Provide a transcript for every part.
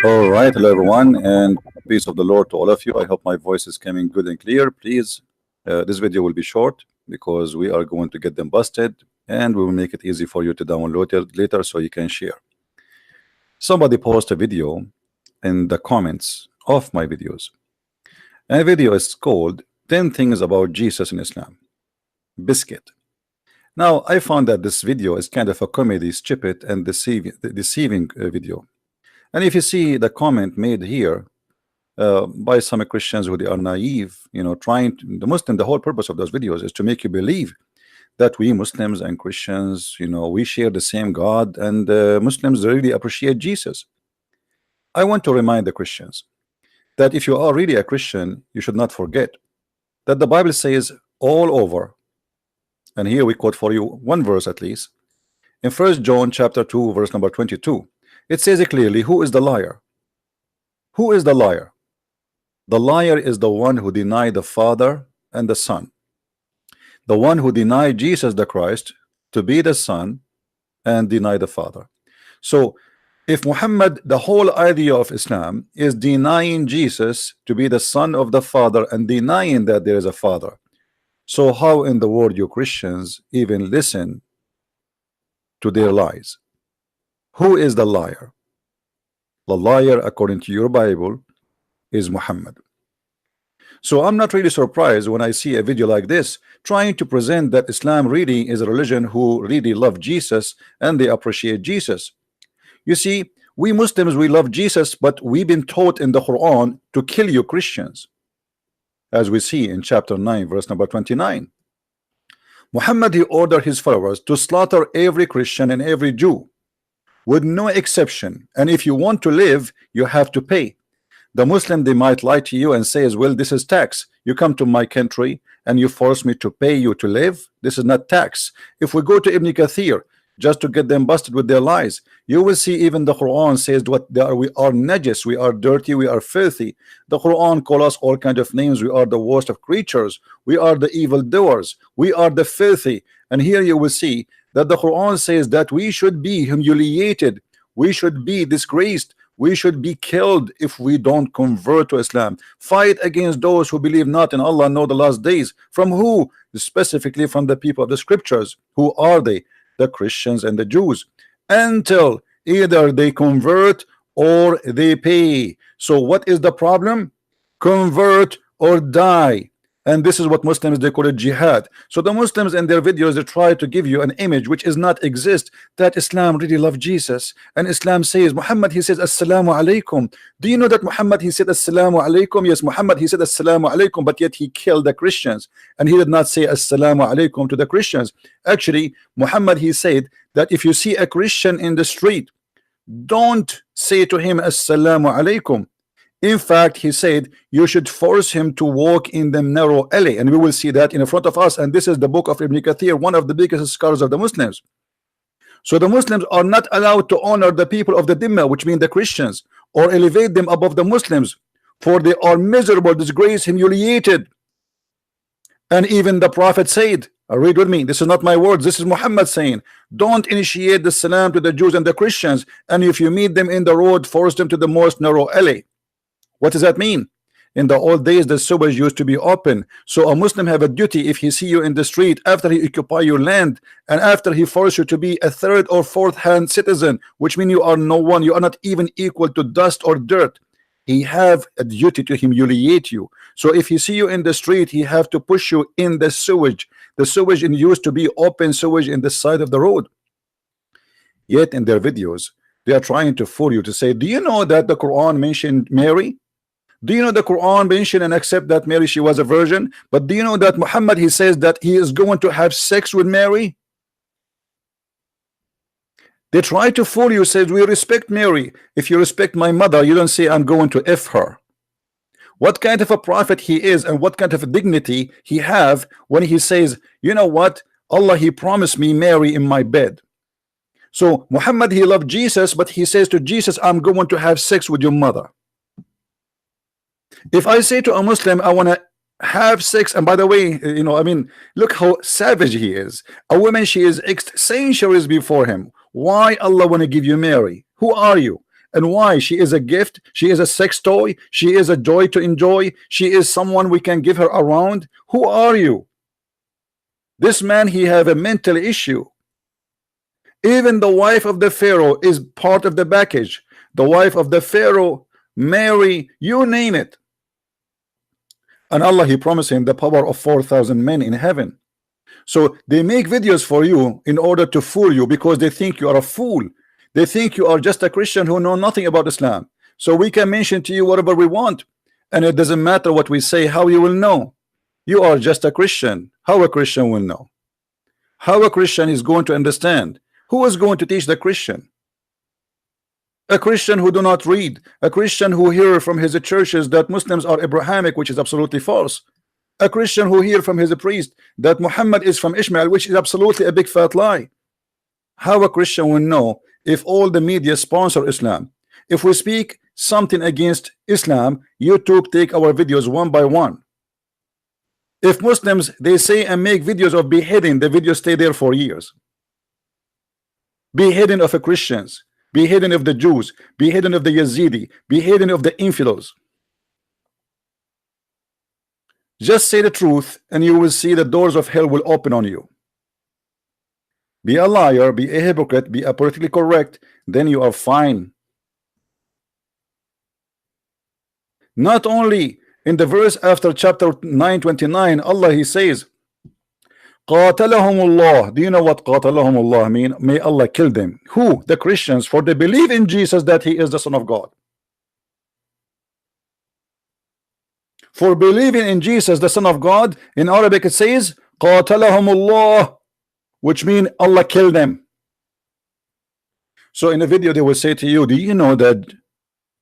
All right, hello everyone, and peace of the Lord to all of you. I hope my voice is coming good and clear. Please, this video will be short because we are going to get them busted, and we will make it easy for you to download it later so you can share. Somebody post a video in the comments of my videos. And the video is called 10 Things About Jesus in Islam. Biscuit. Now, I found that this video is kind of a comedy, stupid, and deceiving video. And if you see the comment made here by some Christians who they are naive, trying to, the whole purpose of those videos is to make you believe that we Muslims and Christians, we share the same God, and Muslims really appreciate Jesus. I want to remind the Christians that if you are really a Christian, you should not forget that the Bible says all over, and here we quote for you one verse at least, in 1 John chapter 2 verse number 22. It says it clearly, who is the liar? Who is the liar? The liar is the one who denied the Father and the Son. The one who denied Jesus the Christ to be the Son and deny the Father. So if Muhammad, the whole idea of Islam is denying Jesus to be the Son of the Father and denying that there is a Father, so how in the world you Christians even listen to their lies? Who is the liar? The liar, according to your Bible, is Muhammad. So I'm not really surprised when I see a video like this trying to present that Islam really is a religion who really love Jesus and they appreciate Jesus. You see, we Muslims, we love Jesus, but we've been taught in the Quran to kill you Christians, as we see in chapter 9 verse number 29. Muhammad, he ordered his followers to slaughter every Christian and every Jew with no exception, and if you want to live, you have to pay. The Muslim, they might lie to you and say as well, this is tax. You come to my country and you force me to pay you to live. This is not tax. If we go to Ibn Kathir just to get them busted with their lies, you will see even the Quran says what they are. We are najis, we are dirty, we are filthy. The Quran call us all kind of names. We are the worst of creatures, we are the evil doers, we are the filthy. And here you will see that the Quran says that we should be humiliated, we should be disgraced, we should be killed if we don't convert to Islam. Fight against those who believe not in Allah nor the last days. From who? Specifically from the people of the scriptures. Who are they? The Christians and the Jews, until either they convert or they pay. So what is the problem? Convert or die. And this is what Muslims, they call it jihad. So the Muslims in their videos, they try to give you an image which is not exist, that Islam really love Jesus. And Islam says, Muhammad, he says assalamu alaikum. Do you know that Muhammad, he said assalamu alaikum? Yes, Muhammad, he said assalamu alaikum, but yet he killed the Christians, and he did not say assalamu alaikum to the Christians. Actually, Muhammad, he said that if you see a Christian in the street, don't say to him assalamu alaikum. In fact, he said you should force him to walk in the narrow alley, and we will see that in front of us. And this is the book of Ibn Kathir, one of the biggest scholars of the Muslims. So the Muslims are not allowed to honor the people of the Dhimma, which mean the Christians, or elevate them above the Muslims, for they are miserable, disgraced, humiliated. And even the Prophet said, read with me, this is not my words, this is Muhammad saying, don't initiate the salam to the Jews and the Christians, and if you meet them in the road, force them to the most narrow alley. What does that mean? In the old days, the sewers used to be open. So a Muslim have a duty, if he see you in the street, after he occupy your land, and after he force you to be a third or fourth hand citizen, which means you are no one, you are not even equal to dust or dirt, he have a duty to humiliate you. So if he see you in the street, he have to push you in the sewage. The sewage used to be open sewage in the side of the road. Yet in their videos, they are trying to fool you to say, do you know that the Quran mentioned Mary? Do you know the Quran mentioned and accept that Mary, she was a virgin? But do you know that Muhammad, he says that he is going to have sex with Mary? They try to fool you, says we respect Mary. If you respect my mother, you don't say I'm going to F her. What kind of a prophet he is, and what kind of a dignity he have when he says, you know what, Allah, he promised me Mary in my bed. So Muhammad, he loved Jesus, but he says to Jesus, I'm going to have sex with your mother. If I say to a Muslim, I want to have sex, and by the way, I mean, look how savage he is. A woman, she is centuries before him. Why Allah want to give you Mary? Who are you? And why? She is a gift, she is a sex toy, she is a joy to enjoy, she is someone we can give her around. Who are you? This man, he have a mental issue. Even the wife of the Pharaoh is part of the package. The wife of the Pharaoh, Mary, you name it. And Allah, he promised him the power of 4,000 men in heaven. So they make videos for you in order to fool you, because they think you are a fool. They think you are just a Christian who know nothing about Islam. So we can mention to you whatever we want, and it doesn't matter what we say. How you will know? You are just a Christian. How a Christian will know? How a Christian is going to understand? Who is going to teach the Christian? A Christian who do not read, a Christian who hear from his churches that Muslims are Abrahamic, which is absolutely false. A Christian who hear from his priest that Muhammad is from Ishmael, which is absolutely a big fat lie. How a Christian will know if all the media sponsor Islam? If we speak something against Islam, YouTube take our videos one by one. If Muslims, they say and make videos of beheading, the videos stay there for years. Beheading of the Christians, beheading of the Jews, beheading of the Yazidi, beheading of the infidels. Just say the truth and you will see the doors of hell will open on you. Be a liar, be a hypocrite, be a politically correct, then you are fine. Not only in the verse after chapter 929, Allah, he says, Qatalahumullah. Do you know what Qatalahumullah mean? May Allah kill them. Who? The Christians, for they believe in Jesus that he is the Son of God. For believing in Jesus the Son of God, in Arabic it says Qatalahumullah, which mean Allah kill them. So in a video they will say to you, do you know that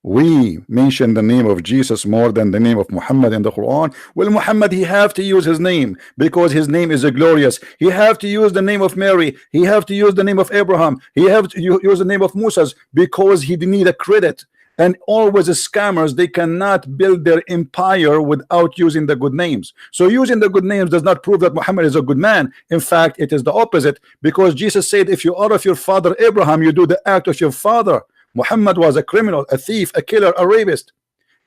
we mention the name of Jesus more than the name of Muhammad in the Quran? Well, Muhammad, he have to use his name because his name is glorious. He have to use the name of Mary. He have to use the name of Abraham. He have to use the name of Moses because he need a credit. And always scammers, they cannot build their empire without using the good names. So using the good names does not prove that Muhammad is a good man. In fact, it is the opposite, because Jesus said, if you are of your father Abraham, you do the act of your father. Muhammad was a criminal, a thief, a killer, a rapist.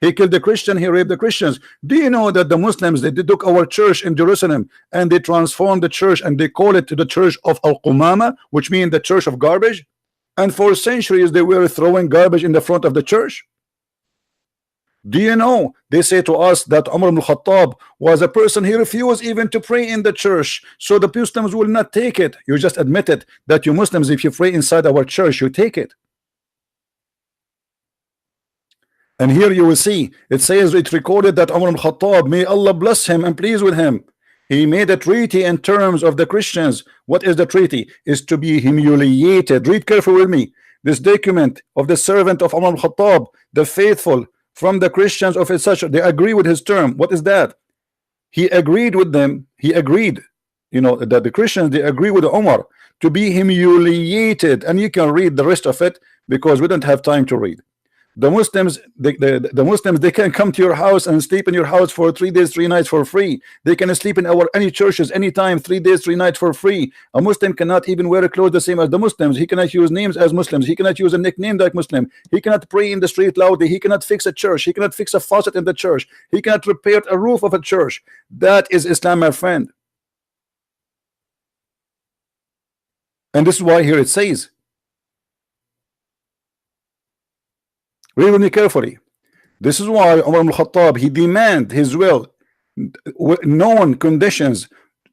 He killed the Christian, he raped the Christians. Do you know that the Muslims, they took our church in Jerusalem and they transformed the church and they call it the church of Al-Qumama, which means the church of garbage? And for centuries they were throwing garbage in the front of the church. Do you know, they say to us that Umar ibn Khattab was a person, he refused even to pray in the church, so the Muslims will not take it. You just admitted that you Muslims, if you pray inside our church, you take it. And here you will see, it says, it recorded that Umar ibn Khattab, may Allah bless him and pleased with him, he made a treaty in terms of the Christians. What is the treaty? Is to be humiliated. Read carefully with me. This document of the servant of Umar ibn Khattab, the faithful from the Christians of his such, they agree with his term. What is that? He agreed with them. He agreed, you know, that the Christians, they agree with Umar to be humiliated. And you can read the rest of it because we don't have time to read. The Muslims, the Muslims, they can come to your house and sleep in your house for 3 days, 3 nights for free. They can sleep in any churches anytime, 3 days, 3 nights for free. A Muslim cannot even wear clothes the same as the Muslims. He cannot use names as Muslims. He cannot use a nickname like Muslim. He cannot pray in the street loudly. He cannot fix a church. He cannot fix a faucet in the church. He cannot repair a roof of a church. That is Islam, my friend. And this is why here it says, read with me carefully. This is why Umar ibn Khattab, he demand his will, known conditions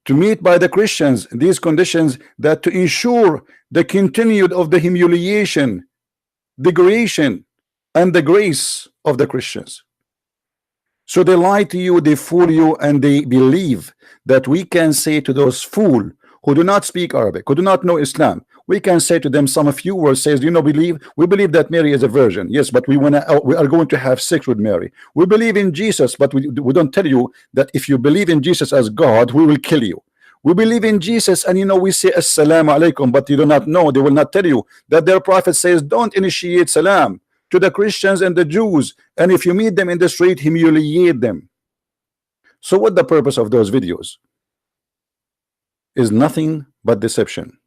to meet by the Christians, these conditions that to ensure the continued of the humiliation, degradation, and the grace of the Christians. So they lie to you, they fool you, and they believe that we can say to those fools who do not speak Arabic, who do not know Islam, we can say to them some few words, says, you know, we believe that Mary is a virgin. Yes, but we are going to have sex with Mary. We believe in Jesus, but we don't tell you that if you believe in Jesus as God, we will kill you. We believe in Jesus, and you know, we say assalamu alaikum, but you do not know, they will not tell you that their prophet says don't initiate salam to the Christians and the Jews, and if you meet them in the street, humiliate them. So what the purpose of those videos? Is nothing but deception.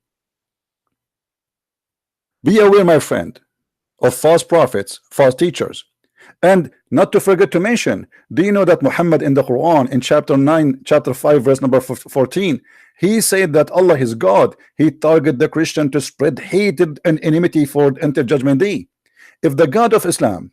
Be aware, my friend. of false prophets, false teachers. And not to forget to mention, do you know that Muhammad in the Quran in chapter 9, chapter 5, verse number 14, he said that Allah is God. He targeted the Christian to spread hatred and enmity for until judgment day. If the God of Islam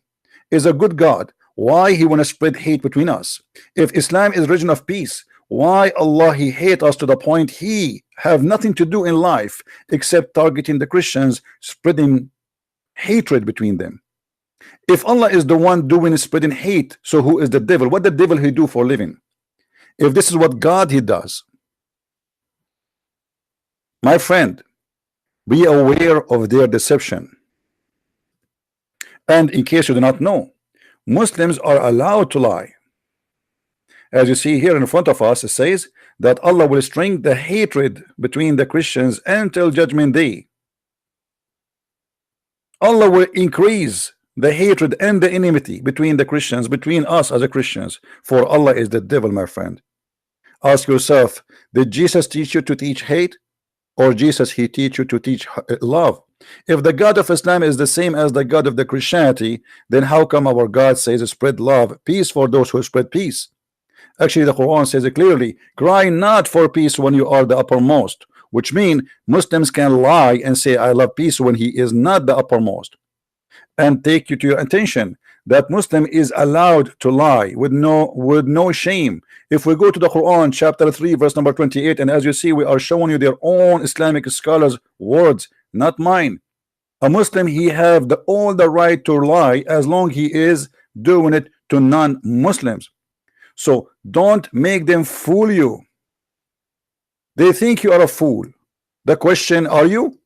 is a good God, why he want to spread hate between us? If Islam is religion of peace, why Allah he hate us to the point he have nothing to do in life except targeting the Christians, spreading hatred between them? If Allah is the one doing spreading hate, so who is the devil? What the devil he do for a living? If this is what God he does, my friend, be aware of their deception. And in case you do not know, Muslims are allowed to lie. As you see here in front of us, it says that Allah will string the hatred between the Christians until judgment day. Allah will increase the hatred and the enmity between the Christians, between us as a Christians, for Allah is the devil, my friend. Ask yourself, did Jesus teach you to teach hate, or Jesus he teach you to teach love? If the God of Islam is the same as the God of the Christianity, then how come our God says spread love, peace for those who spread peace? Actually, the Quran says it clearly, cry not for peace when you are the uppermost, which means Muslims can lie and say I love peace when he is not the uppermost. And take you to your attention that Muslim is allowed to lie with no shame. If we go to the Quran chapter 3 verse number 28, and as you see we are showing you their own Islamic scholars words, not mine. A Muslim he have all the right to lie as long he is doing it to non-Muslims. So don't make them fool you. They think you are a fool. The question, are you?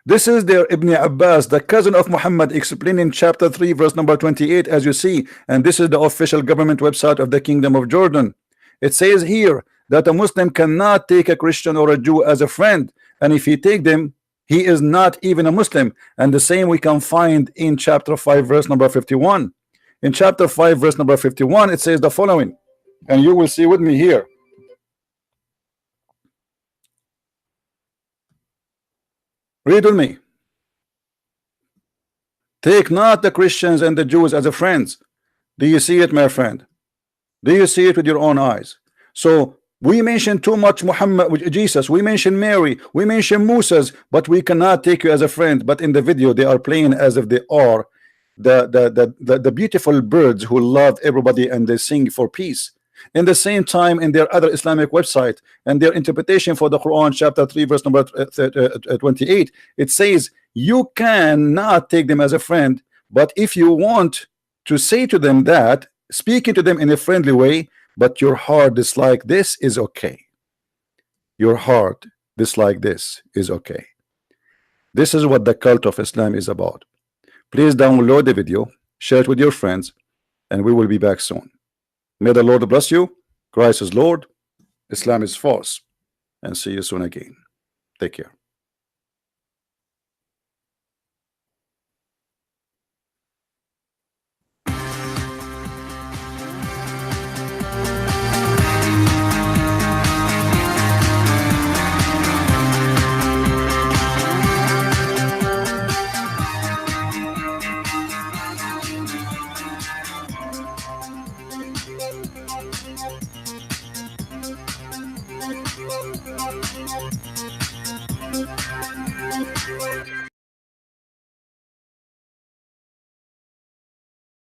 This is their Ibn Abbas, the cousin of Muhammad, explaining chapter 3 verse number 28, as you see, and this is the official government website of the Kingdom of Jordan. It says here that a Muslim cannot take a Christian or a Jew as a friend, and if he take them, he is not even a Muslim. And the same we can find in chapter 5 verse number 51. In chapter 5 verse number 51 it says the following, and you will see with me here. Read with me. Take not the Christians and the Jews as a friends. Do you see it, my friend? Do you see it with your own eyes? So we mention too much Muhammad, Jesus, we mention Mary, we mention Moses, but we cannot take you as a friend. But in the video they are playing as if they are the beautiful birds who love everybody and they sing for peace. In the same time, in their other Islamic website and their interpretation for the Quran chapter 3 verse number 28, it says you cannot take them as a friend, but if you want to say to them that, speaking to them in a friendly way, but your heart dislike this, is okay. Your heart dislike this is okay. This is what the cult of Islam is about. Please download the video, share it with your friends, and we will be back soon. May the Lord bless you. Christ is Lord, Islam is false, and see you soon again. Take care. Thank you.